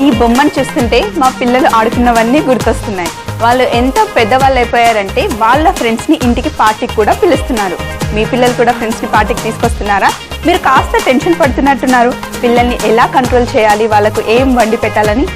ఈ బొమ్మను చూస్తుంటే మా పిల్లలు ఆడుకున్నవన్నీ గుర్తొస్తున్నాయి. వాళ్ళు ఎంత పెద్దవాళ్ళు అయిపోయారంటే వాళ్ళ ఫ్రెండ్స్ని ఇంటికి పార్టీకి కూడా పిలుస్తున్నారు. మీ పిల్లలు కూడా ఫ్రెండ్స్ని పార్టీకి తీసుకొస్తున్నారా? మీరు కాస్త టెన్షన్ పడుతున్నట్టున్నారు. పిల్లల్ని ఎలా కంట్రోల్ చేయాలి, వాళ్ళకు ఏం వండి పెట్టాలని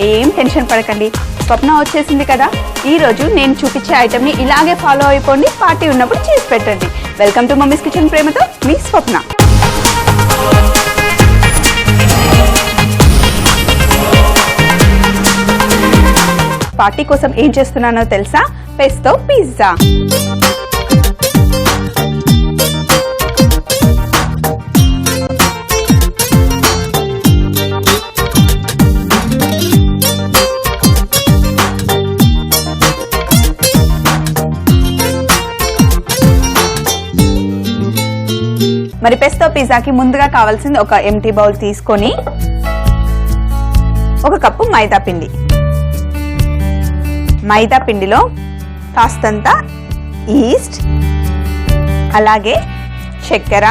ఏం టెన్షన్ పడకండి. స్వప్న వచ్చేసింది కదా. ఈరోజు నేను చూపించే ఐటమ్ని ఇలాగే ఫాలో అయిపోండి. పార్టీ ఉన్నప్పుడు చేసి పెట్టండి. వెల్కమ్ టు మమ్మీస్ కిచెన్, ప్రేమతో మీ స్వప్న. పార్టీ కోసం ఏం చేస్తున్నానో తెలుసా? పెస్తో పిజ్జా. మరి పెస్తో పిజ్జాకి ముందుగా కావాల్సింది ఒక ఎంటీ బౌల్ తీసుకొని ఒక కప్పు మైదా పిండి. మైదా పిండిలో కాస్తంత ఈస్ట్, అలాగే చక్కెర,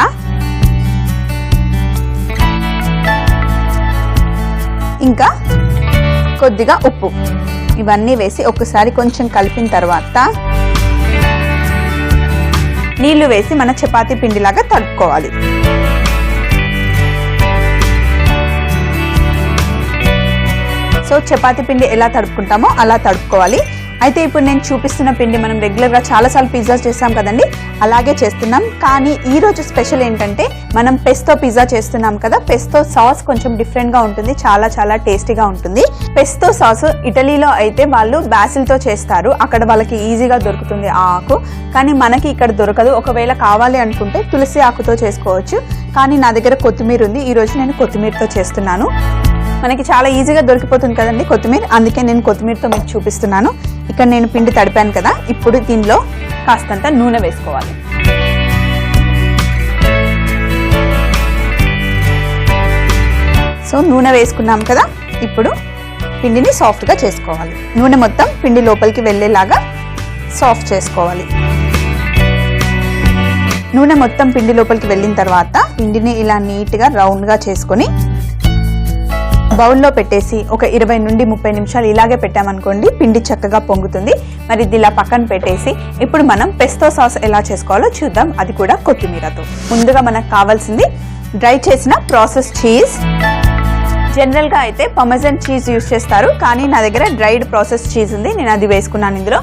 ఇంకా కొద్దిగా ఉప్పు ఇవన్నీ వేసి ఒకసారి కొంచెం కలిపిన తర్వాత నీళ్లు వేసి మన చపాతీ పిండిలాగా తడుపుకోవాలి. సో చపాతీ పిండి ఎలా తడుపుకుంటామో అలా తడుపుకోవాలి. అయితే ఇప్పుడు నేను చూపిస్తున్న పిండి మనం రెగ్యులర్గా చాలాసార్లు పిజ్జా చేస్తాం కదండి, అలాగే చేస్తున్నాం. కానీ ఈరోజు స్పెషల్ ఏంటంటే మనం పెస్తో పిజ్జా చేస్తున్నాం కదా. పెస్తో సాస్ కొంచెం డిఫరెంట్గా ఉంటుంది, చాలా చాలా టేస్టీగా ఉంటుంది. పెస్తో సాస్ ఇటలీలో అయితే వాళ్ళు బాసిల్తో చేస్తారు, అక్కడ వాళ్ళకి ఈజీగా దొరుకుతుంది ఆ ఆకు. కానీ మనకి ఇక్కడ దొరకదు. ఒకవేళ కావాలి అనుకుంటే తులసి ఆకుతో చేసుకోవచ్చు. కానీ నా దగ్గర కొత్తిమీర ఉంది, ఈరోజు నేను కొత్తిమీరతో చేస్తున్నాను. మనకి చాలా ఈజీగా దొరికిపోతుంది కదండి కొత్తిమీర, అందుకే నేను కొత్తిమీరతో మీకు చూపిస్తున్నాను. ఇక్కడ నేను పిండి తడిపాను కదా. ఇప్పుడు దీనిలో కాస్తంత నూనె వేసుకోవాలి. సో నూనె వేసుకున్నాం కదా. ఇప్పుడు పిండిని సాఫ్ట్గా చేసుకోవాలి. నూనె మొత్తం పిండి లోపలికి వెళ్ళేలాగా సాఫ్ట్ చేసుకోవాలి. నూనె మొత్తం పిండి లోపలికి వెళ్ళిన తర్వాత పిండిని ఇలా నీట్గా రౌండ్గా చేసుకొని బౌల్లో పెట్టేసి ఒక 20 నుండి 30 నిమిషాలు ఇలాగే పెట్టామనుకోండి, పిండి చక్కగా పొంగుతుంది. మరి ఇది ఇలా పక్కన పెట్టేసి ఇప్పుడు మనం పెస్తో సాస్ ఎలా చేసుకోవాలో చూద్దాం, అది కూడా కొత్తిమీరతో. ముందుగా మనకు కావాల్సింది డ్రై చేసిన ప్రాసెస్ చీజ్. జనరల్గా అయితే పర్మెజన్ చీజ్ యూజ్ చేస్తారు, కానీ నా దగ్గర డ్రైడ్ ప్రాసెస్ చీజ్ ఉంది, నేను అది వేసుకున్నాను ఇందులో.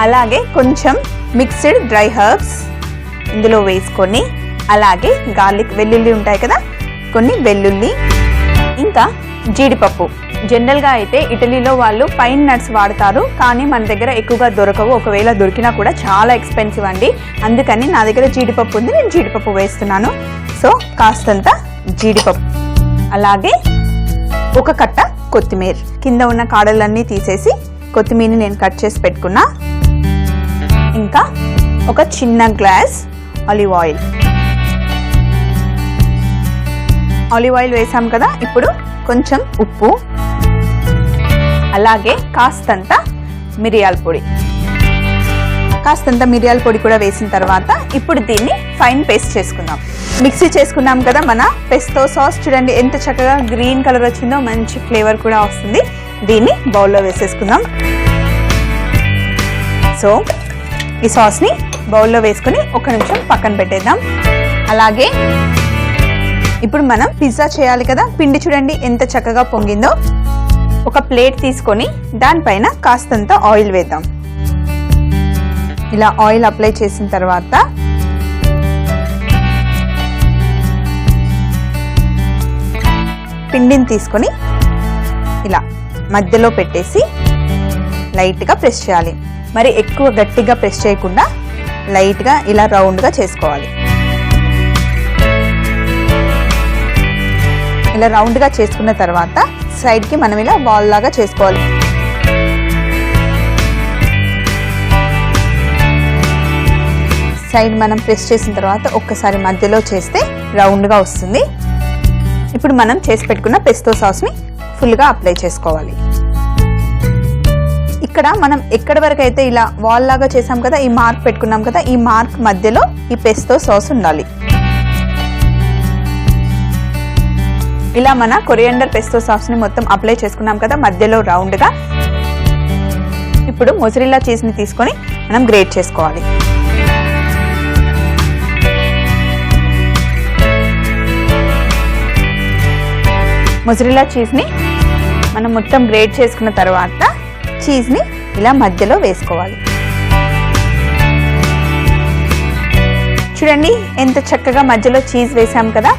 అలాగే కొంచెం మిక్స్డ్ డ్రై హర్బ్స్ ఇందులో వేసుకొని, అలాగే గార్లిక్, వెల్లుల్లి ఉంటాయి కదా, కొన్ని వెల్లుల్లి, ఇంకా జీడిపప్పు. జనరల్గా అయితే ఇటలీలో వాళ్ళు పైన్ నట్స్ వాడతారు, కానీ మన దగ్గర ఎక్కువగా దొరకవు. ఒకవేళ దొరికినా కూడా చాలా ఎక్స్పెన్సివ్ అండి. అందుకని నా దగ్గర జీడిపప్పు ఉంది, నేను జీడిపప్పు వేస్తున్నాను. సో కాస్తంత జీడిపప్పు, అలాగే ఒక కట్ట కొత్తిమీర. కింద ఉన్న కాడలన్నీ తీసేసి కొత్తిమీరని నేను కట్ చేసి పెట్టుకున్నా. ఇంకా ఒక చిన్న glass olive oil. Olive oil వేసాం కదా. ఇప్పుడు కొంచెం ఉప్పు, అలాగే కాస్తంత మిరియాల పొడి. కాస్తంత మిరియాల పొడి కూడా వేసిన తర్వాత ఇప్పుడు దీన్ని ఫైన్ పేస్ట్ చేసుకుందాం. మిక్సీ చేసుకున్నాం కదా మన పెస్తో సాస్. చూడండి ఎంత చక్కగా గ్రీన్ కలర్ వచ్చిందో, మంచి ఫ్లేవర్ కూడా వస్తుంది. దీన్ని బౌల్లో వేసేసుకుందాం. సో ఈ సాస్ని బౌల్లో వేసుకుని ఒక నిమిషం పక్కన పెట్టేద్దాం. అలాగే ఇప్పుడు మనం పిజ్జా చేయాలి కదా. పిండి చూడండి ఎంత చక్కగా పొంగిందో. ఒక ప్లేట్ తీసుకొని దానిపైన కాస్తంత ఆయిల్ వేద్దాం. ఇలా ఆయిల్ అప్లై చేసిన తర్వాత పిండిని తీసుకొని ఇలా మధ్యలో పెట్టేసి లైట్గా ప్రెస్ చేయాలి. మరి ఎక్కువ గట్టిగా ప్రెస్ చేయకుండా లైట్గా ఇలా రౌండ్గా చేసుకోవాలి. ఇలా రౌండ్గా చేసుకున్న తర్వాత సైడ్కి మనం ఇలా బాల్ లాగా చేసుకోవాలి. సైడ్ మనం ప్రెస్ చేసిన తర్వాత ఒక్కసారి మధ్యలో చేస్తే రౌండ్గా వస్తుంది. ఇప్పుడు మనం చేసి పెట్టుకున్న పెస్తో సాస్ని ఫుల్గా అప్లై చేసుకోవాలి. ఇక్కడ మనం ఎక్కడి వరకు అయితే ఇలా వాల్ లాగా చేసాం కదా, ఈ మార్క్ పెట్టుకున్నాం కదా, ఈ మార్క్ మధ్యలో ఈ పెస్తో సాస్ ఉండాలి. ఇలా మన కొరియాండర్ పెస్తో సాస్ని మొత్తం అప్లై చేసుకున్నాం కదా మధ్యలో రౌండ్గా. ఇప్పుడు మొజరెల్లా చీజ్ని తీసుకొని మనం గ్రేట్ చేసుకోవాలి. మొజరెల్లా చీజ్ని మనం మొత్తం గ్రేట్ చేసుకున్న తర్వాత చీజ్ని ఇలా మధ్యలో వేసుకోవాలి. చూడండి ఎంత చక్కగా మధ్యలో చీజ్ వేసాం కదా.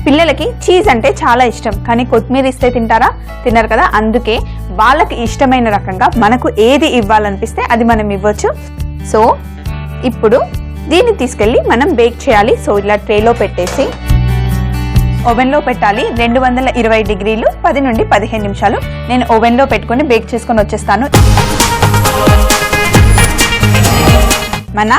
పిల్లలకి చీజ్ అంటే చాలా ఇష్టం, కానీ కొత్తిమీర ఇస్తే తింటారా? తినరు కదా. అందుకే వాళ్ళకి ఇష్టమైన రకంగా మనకు ఏది ఇవ్వాలనిపిస్తే అది మనం ఇవ్వచ్చు. సో ఇప్పుడు దీన్ని తీసుకెళ్ళి మనం బేక్ చేయాలి. సో ఇలా ట్రేలో పెట్టేసి ఓవెన్లో పెట్టాలి. 220 డిగ్రీలు 10 నుండి 15 నిమిషాలు నేను ఓవెన్లో పెట్టుకొని బేక్ చేసుకొని వచ్చేస్తాను. మన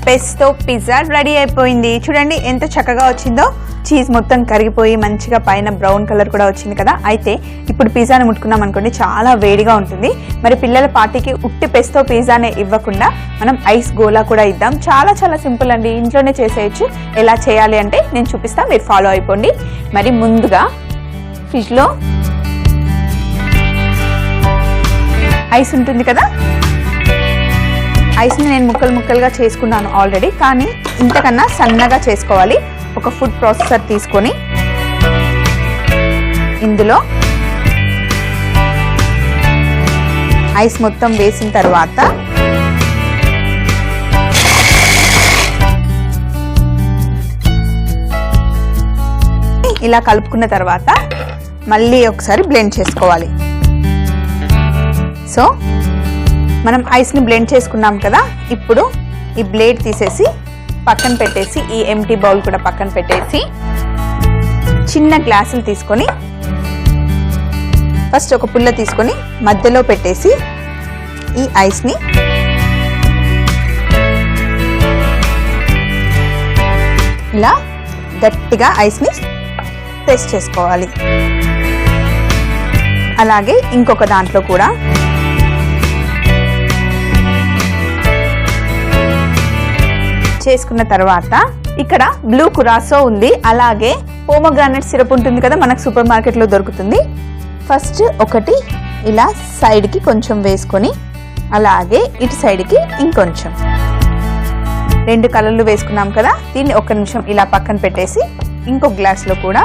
పెస్తో పిజ్జా రెడీ అయిపోయింది. చూడండి ఎంత చక్కగా వచ్చిందో. చీజ్ మొత్తం కరిగిపోయి మంచిగా పైన బ్రౌన్ కలర్ కూడా వచ్చింది కదా. అయితే ఇప్పుడు పిజ్జాని ముట్టుకున్నాం అనుకోండి చాలా వేడిగా ఉంటుంది. మరి పిల్లల పార్టీకి ఉట్టి పెస్తో పిజ్జానే ఇవ్వకుండా మనం ఐస్ గోలా కూడా ఇద్దాం. చాలా చాలా సింపుల్ అండి, ఇంట్లోనే చేసేయచ్చు. ఎలా చేయాలి అంటే నేను చూపిస్తాను, మీరు ఫాలో అయిపోండి. మరి ముందుగా ఫ్రిడ్జ్లో ఐస్ ఉంటుంది కదా, ఐస్ని నేను ముక్కలు ముక్కలుగా చేసుకున్నాను ఆల్రెడీ, కానీ ఇంతకన్నా సన్నగా చేసుకోవాలి. ఒక ఫుడ్ ప్రాసెసర్ తీసుకొని ఇందులో ఐస్ మొత్తం వేసిన తర్వాత ఇలా కలుపుకున్న తర్వాత మళ్ళీ ఒకసారి బ్లెండ్ చేసుకోవాలి. సో మనం ఐస్ని బ్లెండ్ చేసుకున్నాం కదా. ఇప్పుడు ఈ బ్లేడ్ తీసేసి పక్కన పెట్టేసి ఈ ఎంటీ బౌల్ కూడా పక్కన పెట్టేసి చిన్న గ్లాసులు తీసుకొని ఫస్ట్ ఒక పుల్ల తీసుకొని మధ్యలో పెట్టేసి ఈ ఐస్ని ఇలా గట్టిగా ఐస్ని ప్రెస్ చేసుకోవాలి. అలాగే ఇంకొక దాంట్లో కూడా చేసుకున్న తర్వాత ఇక్కడ బ్లూ కురాసో ఉంది, అలాగే పోమోగ్రానైట్ సిరప్ ఉంటుంది కదా, మనకు సూపర్ మార్కెట్లో దొరుకుతుంది. ఫస్ట్ ఒకటి ఇలా సైడ్కి కొంచెం వేసుకొని అలాగే ఇటు సైడ్కి ఇంకొంచెం 2 కలర్లు వేసుకున్నాం కదా. దీన్ని 1 నిమిషం ఇలా పక్కన పెట్టేసి ఇంకొక గ్లాస్లో కూడా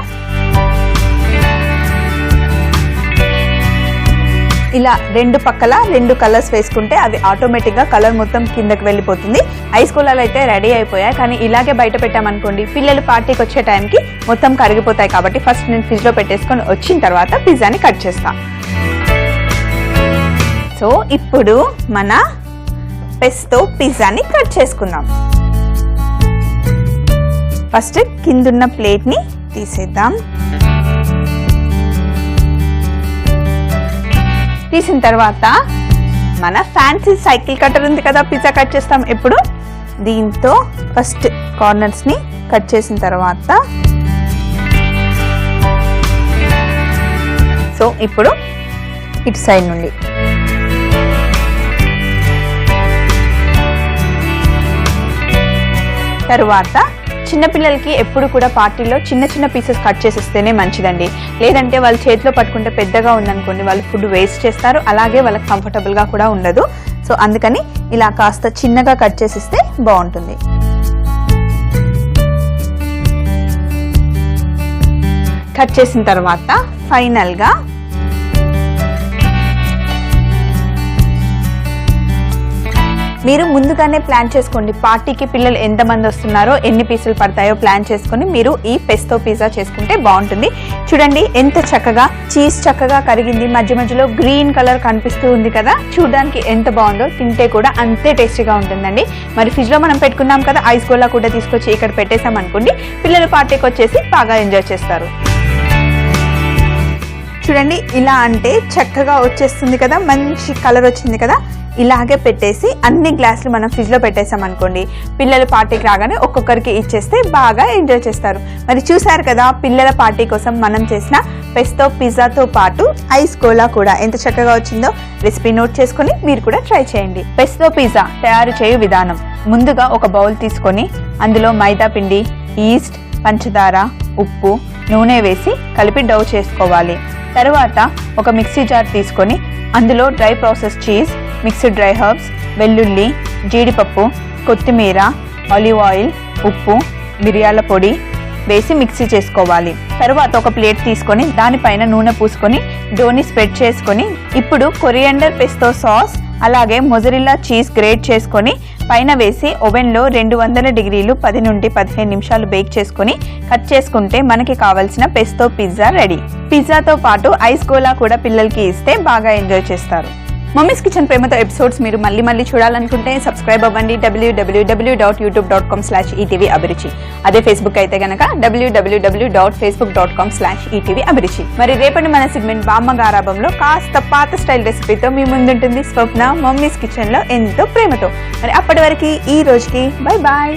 ఇలా 2 పక్కల 2 కలర్స్ వేసుకుంటే అది ఆటోమేటిక్గా కలర్ మొత్తం కిందకి వెళ్ళిపోతుంది. ఐస్ గోళాలు అయితే రెడీ అయిపోయాయి, కానీ ఇలాగే బయట పెట్టామనుకోండి పిల్లలు పార్టీకి వచ్చే టైంకి మొత్తం కరిగిపోతాయి. కాబట్టి ఫస్ట్ నేను ఫ్రిడ్జ్లో పెట్టేసుకొని వచ్చిన తర్వాత పిజ్జాని కట్ చేస్తా. సో ఇప్పుడు మన పెస్తో పిజ్జాని కట్ చేసుకుందాం. ఫస్ట్ కిందున్న ప్లేట్ని తీసేద్దాం. తీసిన తర్వాత మన ఫ్యాన్సీ సైకిల్ కట్టర్ ఉంది కదా, పిజ్జా కట్ చేస్తాం. ఇప్పుడు దీంతో ఫస్ట్ కార్నర్స్ని కట్ చేసిన తర్వాత సో ఇప్పుడు ఇటు సైడ్ నుండి తరువాత చిన్నపిల్లలకి ఎప్పుడు కూడా పార్టీలో చిన్న చిన్న పీసెస్ కట్ చేసిస్తేనే మంచిదండి. లేదంటే వాళ్ళు చేతిలో పట్టుకుంటే పెద్దగా ఉందనుకోండి వాళ్ళు ఫుడ్ వేస్ట్ చేస్తారు, అలాగే వాళ్ళకి కంఫర్టబుల్గా కూడా ఉండదు. సో అందుకని ఇలా కాస్త చిన్నగా కట్ చేసిస్తే బాగుంటుంది. కట్ చేసిన తర్వాత ఫైనల్గా మీరు ముందుగానే ప్లాన్ చేసుకోండి. పార్టీకి పిల్లలు ఎంతమంది వస్తున్నారో ఎన్ని పీసులు పడతాయో ప్లాన్ చేసుకొని మీరు ఈ పెస్తో పిజ్జా చేసుకుంటే బాగుంటుంది. చూడండి ఎంత చక్కగా చీజ్ చక్కగా కరిగింది, మధ్య మధ్యలో గ్రీన్ కలర్ కనిపిస్తూ ఉంది కదా, చూడడానికి ఎంత బాగుందో, తింటే కూడా అంతే టేస్టీగా ఉంటుందండి. మరి ఫ్రిడ్జ్లో మనం పెట్టుకున్నాం కదా, ఐస్ గోలా కూడా తీసుకొచ్చి ఇక్కడ పెట్టేసాం అనుకోండి, పిల్లలు పార్టీకి వచ్చేసి బాగా ఎంజాయ్ చేస్తారు. చూడండి ఇలా అంటే చక్కగా వచ్చేస్తుంది కదా, మంచి కలర్ వచ్చింది కదా. ఇలాగే పెట్టేసి అన్ని గ్లాసులు మనం ఫ్రిడ్జ్లో పెట్టేసాం అనుకోండి, పిల్లల పార్టీకి రాగానే ఒక్కొక్కరికి ఇచ్చేస్తే బాగా ఎంజాయ్ చేస్తారు. మరి చూసారు కదా పిల్లల పార్టీ కోసం మనం చేసిన పెస్తో పిజ్జాతో పాటు ఐస్ గోలా కూడా ఎంత చక్కగా వచ్చిందో. రెసిపీ నోట్ చేసుకొని మీరు కూడా ట్రై చేయండి. పెస్తో పిజ్జా తయారు చేయు విధానం: ముందుగా ఒక బౌల్ తీసుకొని అందులో మైదా పిండి, ఈస్ట్, పంచదార, ఉప్పు, నూనె వేసి కలిపి డౌ చేసుకోవాలి. తర్వాత ఒక మిక్సీ జార్ తీసుకొని అందులో dry process cheese, mixed dry herbs, వెల్లుల్లి, జీడిపప్పు, కొత్తిమీర, ఆలివ్ ఆయిల్, ఉప్పు, మిరియాల పొడి వేసి మిక్సీ చేసుకోవాలి. తర్వాత ఒక ప్లేట్ తీసుకొని దానిపైన నూనె పూసుకొని డోని స్ప్రెడ్ చేసుకొని ఇప్పుడు కొరియాండర్ పెస్తో సాస్ అలాగే మొజరెల్లా చీజ్ గ్రేట్ చేసుకొని పైన వేసి ఓవెన్లో 200 డిగ్రీలు 10 నుండి 15 నిమిషాలు బేక్ చేసుకొని కట్ చేసుకుంటే మనకి కావాల్సిన పెస్తో పిజ్జా రెడీ. పిజ్జాతో పాటు ఐస్ గోలా కూడా పిల్లలకి ఇస్తే బాగా ఎంజాయ్ చేస్తారు. మమ్మీస్ కిచెన్ ప్రేమతో ఎపిసోడ్స్ మీరు మళ్ళీ చూడాలనుకుంటే సబ్స్క్రైబ్ అవ్వండి www.youtube.com/ETV అభిరుచి. అదే ఫేస్బుక్ అయితే గనక www.facebook.com/ETV అభిరుచి. మరి రేపటి మన సెగ్మెంట్ బామ్మ గారాబంలో కాస్త పాత స్టైల్ రెసిపీతో మీ ముందుంటుంది స్వప్న మమ్మీస్ కిచెన్ లో ఎంతో ప్రేమతో. మరి అప్పటి వరకు ఈ రోజుకి బై బాయ్.